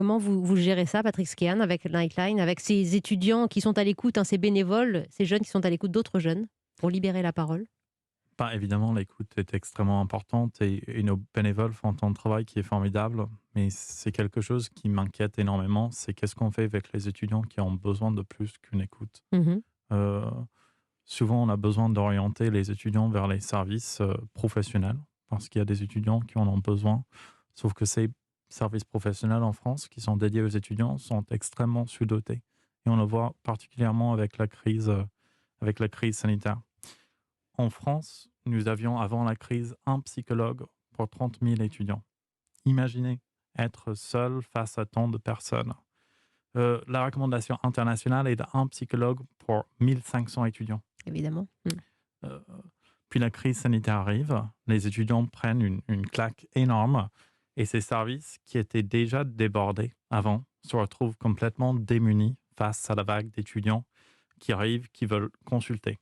Comment vous gérez ça, Patrick Skehan, avec Nightline, avec ces étudiants qui sont à l'écoute, hein, ces bénévoles, ces jeunes qui sont à l'écoute d'autres jeunes, pour libérer la parole? Bah, évidemment, l'écoute est extrêmement importante et nos bénévoles font un travail qui est formidable, mais c'est quelque chose qui m'inquiète énormément, c'est qu'est-ce qu'on fait avec les étudiants qui ont besoin de plus qu'une écoute? Mmh. Heu, Souvent, on a besoin d'orienter les étudiants vers les services, professionnels, parce qu'il y a des étudiants qui en ont besoin. Sauf que ces services professionnels en France qui sont dédiés aux étudiants sont extrêmement sous-dotés et on le voit particulièrement avec la crise sanitaire. En France, nous avions avant la crise un psychologue pour 30 000 étudiants. Imaginez être seul face à tant de personnes. La recommandation internationale est d'un psychologue pour 1 500 étudiants. Évidemment. Mmh. Euh, Puis la crise sanitaire arrive, les étudiants prennent une claque énorme et ces services qui étaient déjà débordés avant se retrouvent complètement démunis face à la vague d'étudiants qui arrivent, qui veulent consulter.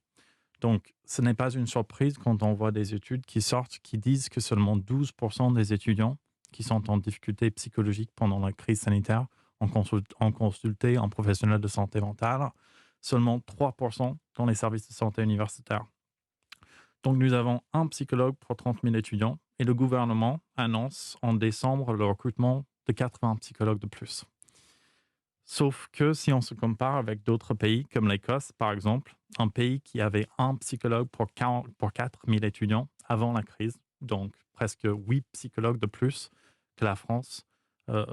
Donc, ce n'est pas une surprise quand on voit des études qui sortent qui disent que seulement 12% des étudiants qui sont en difficulté psychologique pendant la crise sanitaire ont consulté un professionnel de santé mentale, seulement 3% dans les services de santé universitaires. Donc, nous avons un psychologue pour 30 000 étudiants et le gouvernement annonce en décembre le recrutement de 80 psychologues de plus. Sauf que si on se compare avec d'autres pays comme l'Écosse, par exemple, un pays qui avait un psychologue pour 4 000 étudiants avant la crise, donc presque 8 psychologues de plus que la France euh,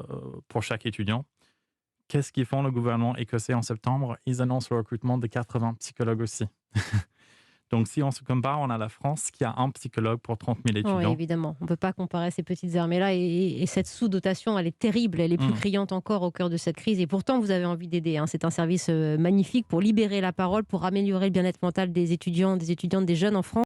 pour chaque étudiant. Qu'est-ce qu'ils font le gouvernement écossais en septembre? Ils annoncent le recrutement de 80 psychologues aussi. Donc si on se compare, on a la France qui a un psychologue pour 30 000 Oui, étudiants. évidemment. On ne peut pas comparer ces petites armées-là et cette sous-dotation, elle est terrible, elle est plus Hmm. criante encore au cœur de cette crise et pourtant vous avez envie d'aider, hein. C'est un service, magnifique pour libérer la parole, pour améliorer le bien-être mental des étudiants, des étudiantes, des jeunes en France.